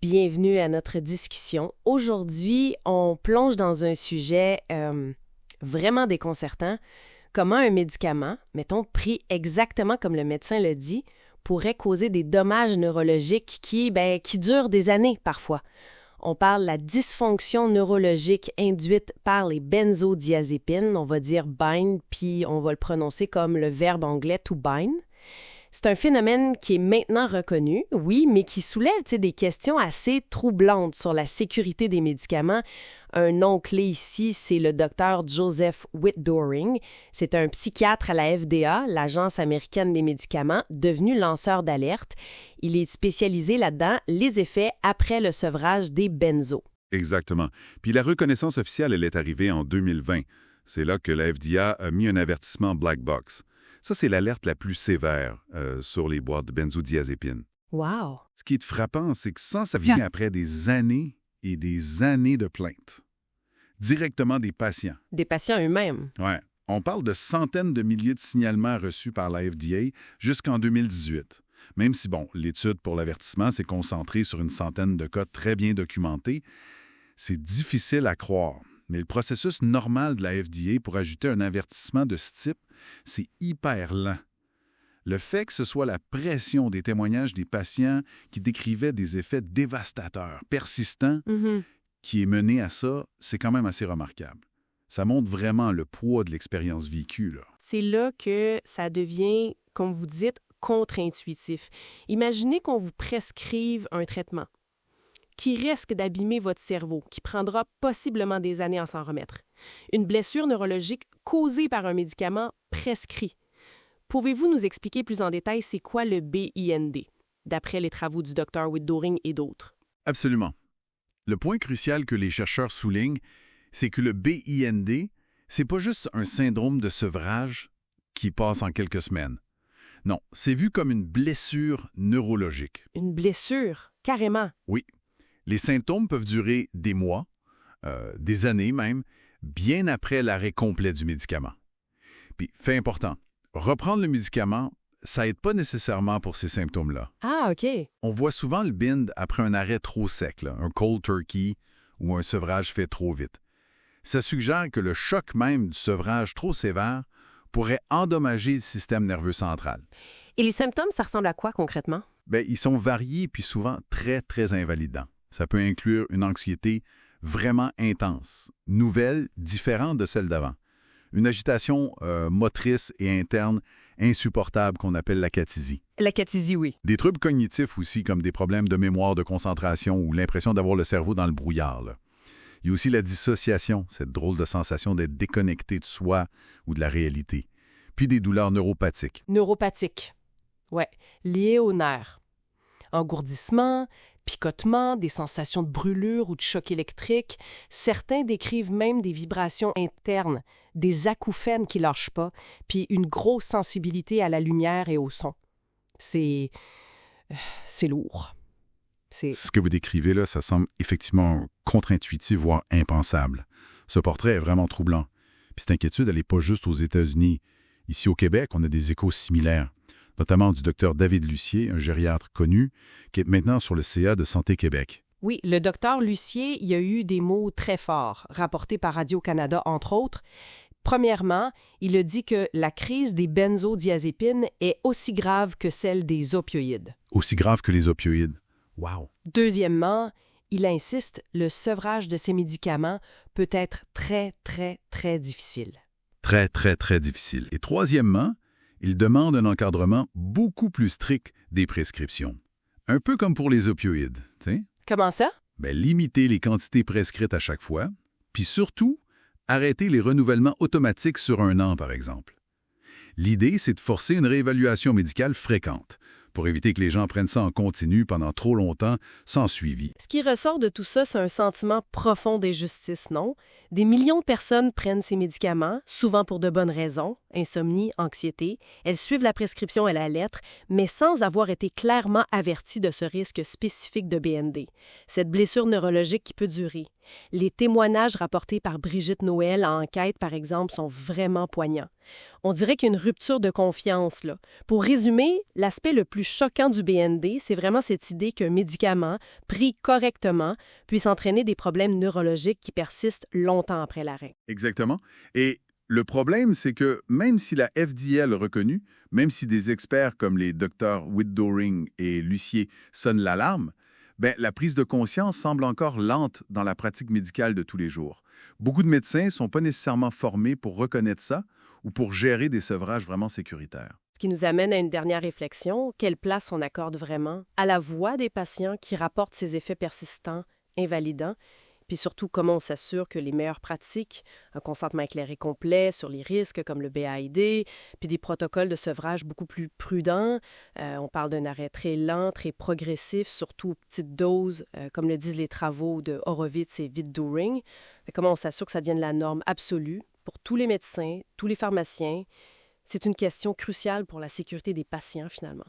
Bienvenue à notre discussion. Aujourd'hui, on plonge dans un sujet vraiment déconcertant. Comment un médicament, mettons pris exactement comme le médecin le dit, pourrait causer des dommages neurologiques qui durent des années parfois. On parle de la dysfonction neurologique induite par les benzodiazépines, on va dire bind, puis on va le prononcer comme le verbe anglais to bind. C'est un phénomène qui est maintenant reconnu, oui, mais qui soulève des questions assez troublantes sur la sécurité des médicaments. Un nom clé ici, c'est le docteur Joseph Whitdoring. C'est un psychiatre à la FDA, l'Agence américaine des médicaments, devenu lanceur d'alerte. Il est spécialisé là-dedans, les effets après le sevrage des benzos. Exactement. Puis la reconnaissance officielle, elle est arrivée en 2020. C'est là que la FDA a mis un avertissement Black Box. Ça, c'est l'alerte la plus sévère sur les boîtes de benzodiazépines. Wow! Ce qui est frappant, c'est que ça vient après des années et des années de plaintes. Directement des patients. Des patients eux-mêmes. Ouais. On parle de centaines de milliers de signalements reçus par la FDA jusqu'en 2018. Même si, l'étude pour l'avertissement s'est concentrée sur une centaine de cas très bien documentés, c'est difficile à croire. Mais le processus normal de la FDA pour ajouter un avertissement de ce type, c'est hyper lent. Le fait que ce soit la pression des témoignages des patients qui décrivaient des effets dévastateurs, persistants, qui est mené à ça, c'est quand même assez remarquable. Ça montre vraiment le poids de l'expérience vécue, là. C'est là que ça devient, comme vous dites, contre-intuitif. Imaginez qu'on vous prescrive un traitement qui risque d'abîmer votre cerveau, qui prendra possiblement des années à s'en remettre. Une blessure neurologique causée par un médicament prescrit. Pouvez-vous nous expliquer plus en détail c'est quoi le BIND, d'après les travaux du Dr Whitdoring et d'autres? Absolument. Le point crucial que les chercheurs soulignent, c'est que le BIND, c'est pas juste un syndrome de sevrage qui passe en quelques semaines. Non, c'est vu comme une blessure neurologique. Une blessure, carrément. Oui. Les symptômes peuvent durer des mois, des années même, bien après l'arrêt complet du médicament. Puis, fait important, reprendre le médicament, ça n'aide pas nécessairement pour ces symptômes-là. Ah, OK. On voit souvent le BIND après un arrêt trop sec, un cold turkey ou un sevrage fait trop vite. Ça suggère que le choc même du sevrage trop sévère pourrait endommager le système nerveux central. Et les symptômes, ça ressemble à quoi concrètement? Ils sont variés puis souvent très, très invalidants. Ça peut inclure une anxiété vraiment intense, nouvelle, différente de celle d'avant. Une agitation motrice et interne insupportable qu'on appelle l'acathysie. L'acathysie, oui. Des troubles cognitifs aussi, comme des problèmes de mémoire, de concentration ou l'impression d'avoir le cerveau dans le brouillard, là. Il y a aussi la dissociation, cette drôle de sensation d'être déconnecté de soi ou de la réalité. Puis des douleurs neuropathiques. Neuropathiques. Ouais, liées aux nerfs. Engourdissement, picotement, des sensations de brûlure ou de choc électrique. Certains décrivent même des vibrations internes, des acouphènes qui lâchent pas, puis une grosse sensibilité à la lumière et au son. C'est lourd. Ce que vous décrivez là, ça semble effectivement contre-intuitif, voire impensable. Ce portrait est vraiment troublant. Puis cette inquiétude, elle n'est pas juste aux États-Unis. Ici au Québec, on a des échos similaires, notamment du docteur David Lucier, un gériatre connu, qui est maintenant sur le CA de Santé Québec. Oui, le docteur Lucier, il y a eu des mots très forts, rapportés par Radio-Canada, entre autres. Premièrement, il a dit que la crise des benzodiazépines est aussi grave que celle des opioïdes. Aussi grave que les opioïdes. Wow! Deuxièmement, il insiste, le sevrage de ces médicaments peut être très, très, très difficile. Très, très, très difficile. Et troisièmement, il demande un encadrement beaucoup plus strict des prescriptions. Un peu comme pour les opioïdes, tu sais. Comment ça? Limiter les quantités prescrites à chaque fois, puis surtout, arrêter les renouvellements automatiques sur 1 an, par exemple. L'idée, c'est de forcer une réévaluation médicale fréquente, pour éviter que les gens prennent ça en continu pendant trop longtemps, sans suivi. Ce qui ressort de tout ça, c'est un sentiment profond d'injustice, non? Des millions de personnes prennent ces médicaments, souvent pour de bonnes raisons, insomnie, anxiété. Elles suivent la prescription à la lettre, mais sans avoir été clairement averties de ce risque spécifique de BND, cette blessure neurologique qui peut durer. Les témoignages rapportés par Brigitte Noël en enquête, par exemple, sont vraiment poignants. On dirait qu'il y a une rupture de confiance, là. Pour résumer, l'aspect le plus choquant du BND, c'est vraiment cette idée qu'un médicament, pris correctement, puisse entraîner des problèmes neurologiques qui persistent longtemps après l'arrêt. Exactement. Et le problème, c'est que même si la FDA l'a reconnu, même si des experts comme les docteurs Whitdoring et Lucier sonnent l'alarme, la prise de conscience semble encore lente dans la pratique médicale de tous les jours. Beaucoup de médecins ne sont pas nécessairement formés pour reconnaître ça ou pour gérer des sevrages vraiment sécuritaires. Ce qui nous amène à une dernière réflexion. Quelle place on accorde vraiment à la voix des patients qui rapportent ces effets persistants, invalidants, puis surtout comment on s'assure que les meilleures pratiques, un consentement éclairé complet sur les risques comme le BAID, puis des protocoles de sevrage beaucoup plus prudents. On parle d'un arrêt très lent, très progressif, surtout petites doses, comme le disent les travaux de Horowitz et Whitdoring. Comment on s'assure que ça devienne la norme absolue pour tous les médecins, tous les pharmaciens. C'est une question cruciale pour la sécurité des patients, finalement.